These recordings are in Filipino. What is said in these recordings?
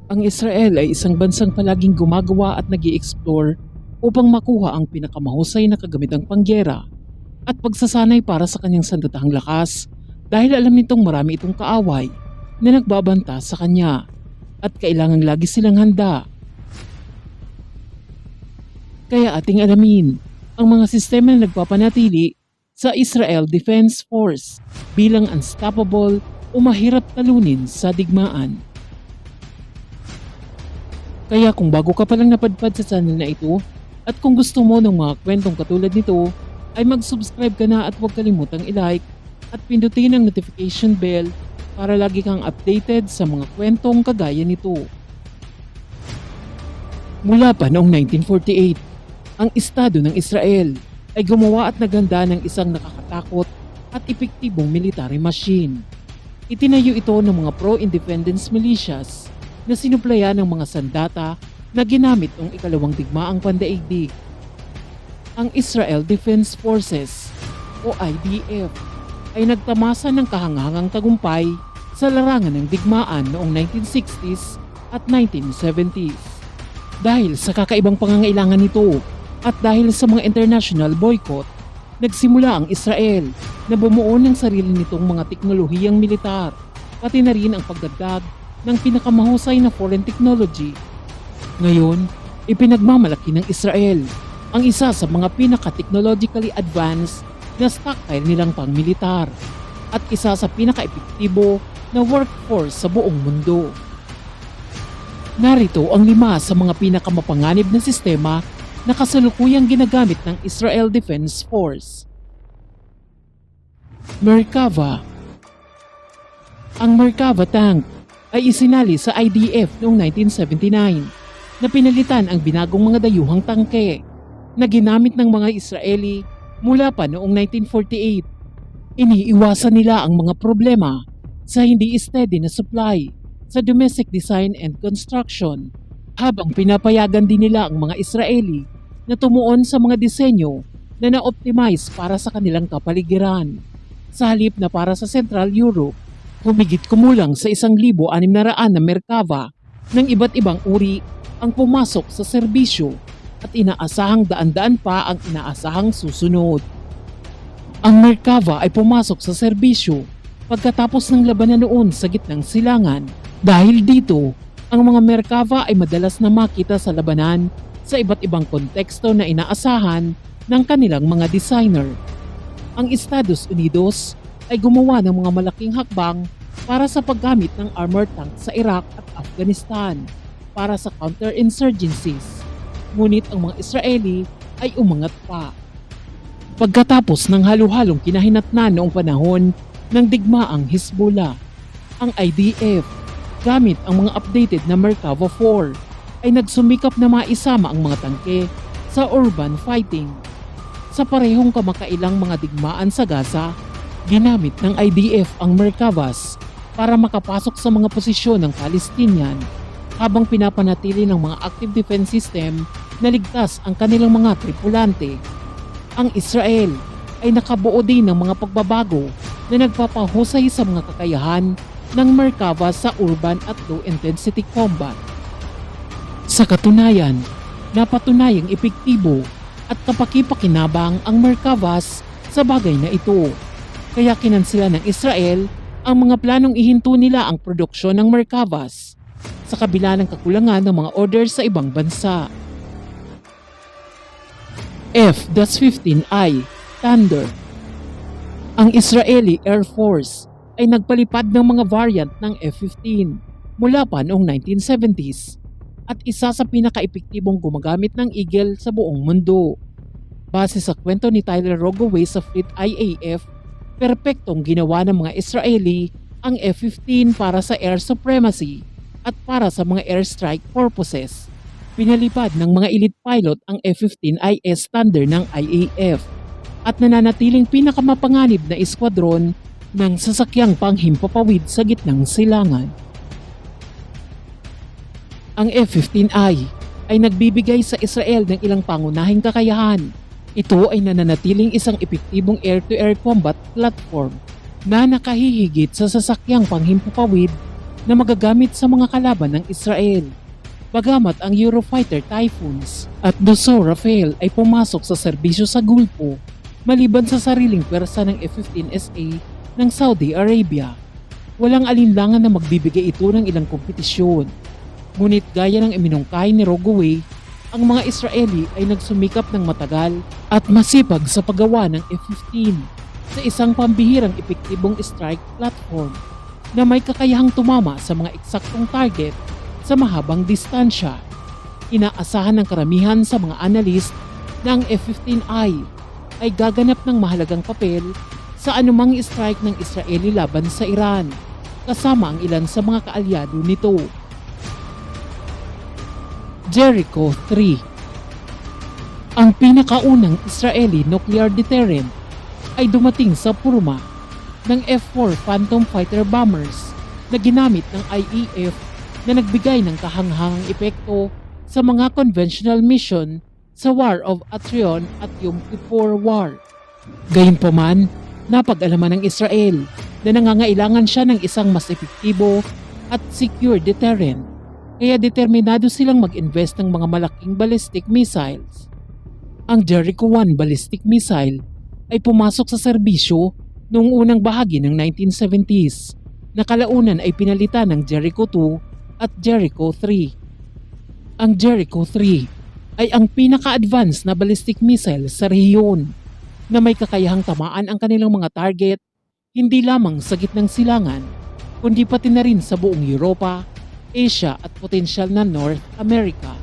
Ang Israel ay isang bansang palaging gumagawa at nag-i-explore upang makuha ang pinakamahusay na kagamitang pangyera at pagsasanay para sa kanyang sandatahang lakas dahil alam nitong marami itong kaaway na nagbabanta sa kanya at kailangang lagi silang handa. Kaya ating alamin ang mga sistema na nagpapanatili sa Israel Defense Force bilang unstoppable o mahirap talunin sa digmaan. Kaya kung bago ka palang napadpad sa channel na ito at kung gusto mo ng mga kwentong katulad nito ay mag-subscribe ka na at huwag kalimutang i-like at pindutin ang notification bell para lagi kang updated sa mga kwentong kagaya nito. Mula pa noong 1948, ang Estado ng Israel ay gumawa at naganda ng isang nakakatakot at epektibong military machine. Itinayo ito ng mga pro-independence militias na sinuplayan ng mga sandata na ginamit noong ikalawang digmaang pandaigdig. Ang Israel Defense Forces o IDF ay nagtamasa ng kahanghangang tagumpay sa larangan ng digmaan noong 1960s at 1970s. Dahil sa kakaibang pangangailangan nito at dahil sa mga international boycott, nagsimula ang Israel na bumuo ng sarili nitong mga teknolohiyang militar, pati na rin ang pagdagdag ng pinakamahusay na foreign technology. Ngayon, ipinagmamalaki ng Israel ang isa sa mga pinaka-technologically advanced na stockpile nilang pang-militar at isa sa pinaka-epektibo na workforce sa buong mundo. Narito ang 5 sa mga pinakamapanganib na sistema na kasalukuyang ginagamit ng Israel Defense Force. Merkava. Ang Merkava tank ay isinali sa IDF noong 1979 na pinalitan ang binagong mga dayuhang tangke na ginamit ng mga Israeli mula pa noong 1948. Iniiwasan nila ang mga problema sa hindi steady na supply sa domestic design and construction habang pinapayagan din nila ang mga Israeli na tumuon sa mga disenyo na na-optimize para sa kanilang kapaligiran sa halip na para sa Central Europe. Humigit kumulang sa 1,600 na Merkava ng iba't ibang uri ang pumasok sa serbisyo at inaasahang daan-daan pa ang inaasahang susunod. Ang Merkava ay pumasok sa serbisyo pagkatapos ng labanan noon sa gitnang silangan. Dahil dito, ang mga Merkava ay madalas na makita sa labanan sa iba't ibang konteksto na inaasahan ng kanilang mga designer. Ang Estados Unidos ay gumawa ng mga malaking hakbang para sa paggamit ng armored tank sa Iraq at Afghanistan para sa counterinsurgencies. Ngunit ang mga Israeli ay umangat pa. Pagkatapos ng halo-halong kinahinatnan noong panahon ng digmaang Hezbollah, ang IDF gamit ang mga updated na Merkava 4 ay nagsumikap na maisama ang mga tangke sa urban fighting. Sa parehong kamakailang mga digmaan sa Gaza, ginamit ng IDF ang Merkavas para makapasok sa mga posisyon ng Palestinian habang pinapanatili ng mga active defense system na ligtas ang kanilang mga tripulante. Ang Israel ay nakabuo din ng mga pagbabago na nagpapahusay sa mga kakayahan ng Merkava sa urban at low-intensity combat. Sa katunayan, napatunayang epektibo at kapaki-pakinabang ang Merkavas sa bagay na ito. Kaya kinansela ng Israel ang mga planong ihinto nila ang produksyon ng Merkavas sa kabila ng kakulangan ng mga orders sa ibang bansa. F-15I Thunder. Ang Israeli Air Force ay nagpalipad ng mga variant ng F-15 mula pa noong 1970s at isa sa pinaka-epektibong gumagamit ng Eagle sa buong mundo. Base sa kwento ni Tyler Rogoway sa Fleet IAF, perpektong ginawa ng mga Israeli ang F-15 para sa air supremacy at para sa mga airstrike purposes. Pinalipad ng mga elite pilot ang F-15IS Thunder ng IAF at nananatiling pinakamapanganib na eskwadron ng sasakyang panghimpapawid sa gitnang silangan. Ang F-15I ay nagbibigay sa Israel ng ilang pangunahing kakayahan. Ito ay nananatiling isang epektibong air-to-air combat platform na nakahihigit sa sasakyang panghimpapawid na magagamit sa mga kalaban ng Israel. Bagamat ang Eurofighter Typhoons at Dassault Rafale ay pumasok sa serbisyo sa Gulpo maliban sa sariling pwersa ng F-15SA ng Saudi Arabia. Walang alinlangan na magbibigay ito ng ilang kompetisyon. Ngunit gaya ng iminungkahi ni Rogoway, ang mga Israeli ay nagsumikap ng matagal at masipag sa paggawa ng F-15 sa isang pambihirang epektibong strike platform na may kakayahang tumama sa mga eksaktong target sa mahabang distansya. Inaasahan ng karamihan sa mga analyst na ang F-15I ay gaganap ng mahalagang papel sa anumang strike ng Israeli laban sa Iran, kasama ang ilan sa mga kaalyado nito. Jericho 3. Ang pinakaunang Israeli nuclear deterrent ay dumating sa purma ng F-4 Phantom Fighter Bombers na ginamit ng IEF na nagbigay ng kahanghangang epekto sa mga conventional mission sa War of Attrion at Yom Kippur War. Gayunpaman, napag-alaman ng Israel na nangangailangan siya ng isang mas epektibo at secure deterrent, kaya determinado silang mag-invest ng mga malaking ballistic missiles. Ang Jericho 1 ballistic missile ay pumasok sa serbisyo noong unang bahagi ng 1970s, na kalaunan ay pinalitan ng Jericho 2 at Jericho 3. Ang Jericho 3 ay ang pinaka-advanced na ballistic missile sa rehiyon na may kakayahang tamaan ang kanilang mga target hindi lamang sa gitnang silangan kundi pati na rin sa buong Europa, Asia at potensyal na North America.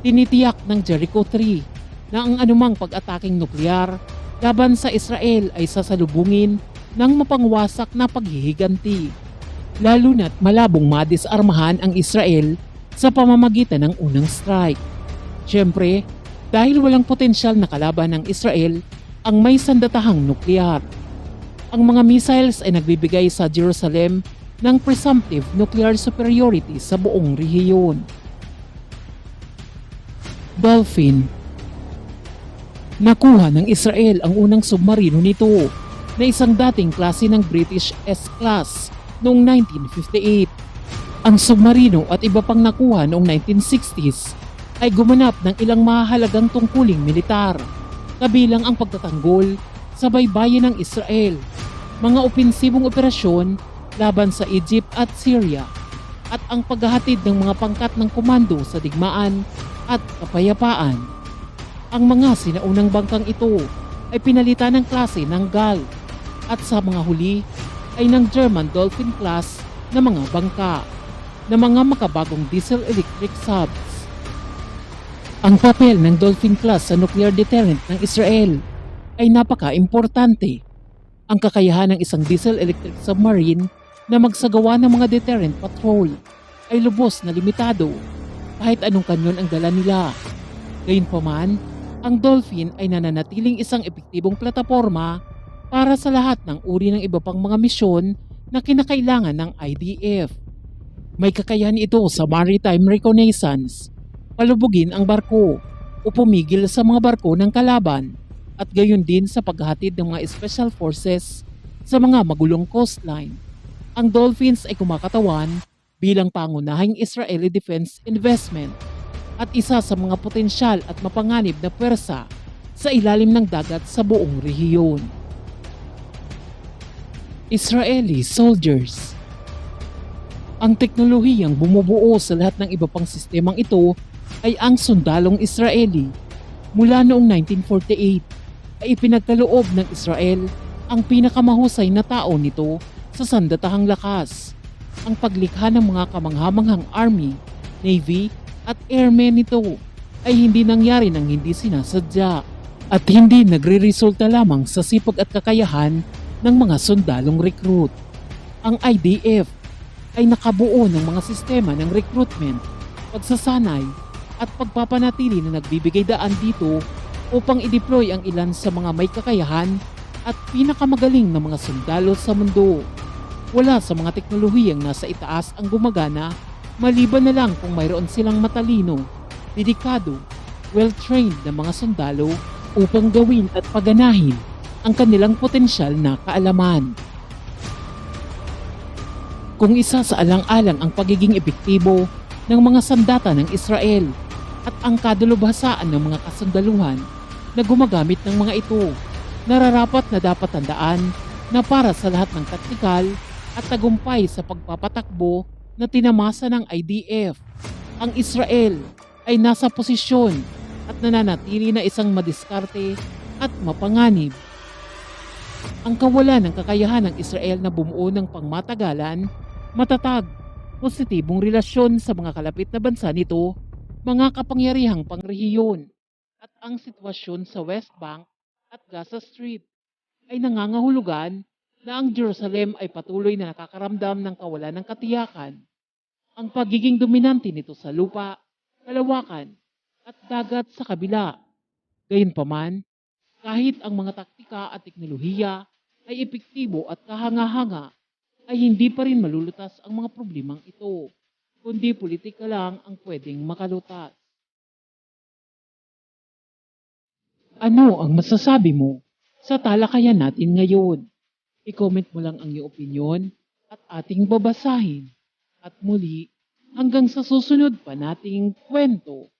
Tinitiyak ng Jericho 3 na ang anumang pag-ataking nuklear laban sa Israel ay sasalubungin ng mapangwasak na paghihiganti, lalo na't malabong madisarmahan ang Israel sa pamamagitan ng unang strike. Siyempre, dahil walang potensyal na kalaban ng Israel ang may sandatahang nuklear. Ang mga missiles ay nagbibigay sa Jerusalem ng presumptive nuclear superiority sa buong rehiyon. Dolphin. Nakuha ng Israel ang unang submarino nito na isang dating klase ng British S-Class noong 1958. Ang submarino at iba pang nakuha noong 1960s ay gumanap ng ilang mahalagang tungkuling militar, kabilang ang pagtatanggol sa baybayin ng Israel, mga opensibong operasyon laban sa Egypt at Syria, at ang paghahatid ng mga pangkat ng komando sa digmaan at kapayapaan. Ang mga sinaunang bangkang ito ay pinalitan ng klase ng GAL at sa mga huli ay ng German Dolphin class na mga bangka na mga makabagong diesel-electric subs. Ang papel ng Dolphin class sa nuclear deterrent ng Israel ay napaka-importante. Ang kakayahan ng isang diesel-electric submarine na magsagawa ng mga deterrent patrol ay lubos na limitado kahit anong kanyon ang dala nila. Gayunpaman, ang Dolphin ay nananatiling isang epektibong plataporma para sa lahat ng uri ng iba pang mga misyon na kinakailangan ng IDF. May kakayahan ito sa maritime reconnaissance, palubugin ang barko o pumigil sa mga barko ng kalaban, at gayon din sa paghahatid ng mga special forces sa mga magulong coastline. Ang Dolphins ay kumakatawan bilang pangunahing Israeli defense investment at isa sa mga potensyal at mapanganib na pwersa sa ilalim ng dagat sa buong rehiyon. Israeli soldiers. Ang teknolohiyang bumubuo sa lahat ng iba pang sistemang ito ay ang sundalong Israeli. Mula noong 1948 ay ipinagkaloob ng Israel ang pinakamahusay na tao nito sa sandatahang lakas. Ang paglikha ng mga kamanghamanghang army, navy at airmen nito ay hindi nangyari ng hindi sinasadya at hindi nagre-resulta lamang sa sipag at kakayahan ng mga sundalong recruit. Ang IDF ay nakabuo ng mga sistema ng recruitment, pagsasanay at pagpapanatili na nagbibigay daan dito upang i-deploy ang ilan sa mga may kakayahan at pinakamagaling na mga sundalo sa mundo. Wala sa mga teknolohiyang nasa itaas ang gumagana maliban na lang kung mayroon silang matalino, dedikado, well-trained na mga sundalo upang gawin at paganahin ang kanilang potensyal na kaalaman. kung isa sa alang-alang ang pagiging epektibo ng mga sandata ng Israel at ang kadalubhasaan ng mga kasundaluhan na gumagamit ng mga ito. Nararapat na dapat tandaan na para sa lahat ng taktikal at tagumpay sa pagpapatakbo na tinamasa ng IDF, ang Israel ay nasa posisyon at nananatili na isang madiskarte at mapanganib. Ang kawalan ng kakayahan ng Israel na bumuo ng pangmatagalan, matatag, positibong relasyon sa mga kalapit na bansa nito, mga kapangyarihang pangrehiyon, at ang sitwasyon sa West Bank at Gaza Strip ay nangangahulugan na ang Jerusalem ay patuloy na nakakaramdam ng kawalan ng katiyakan. Ang pagiging dominante nito sa lupa, kalawakan, at dagat sa kabila. Gayunpaman, kahit ang mga taktika at teknolohiya ay epektibo at kahanga-hanga, ay hindi pa rin malulutas ang mga problemang ito, kundi politika lang ang pwedeng makalutas. Ano ang masasabi mo sa talakayan natin ngayon? I-comment mo lang ang iyong opinyon at ating babasahin. At muli, hanggang sa susunod pa nating kwento.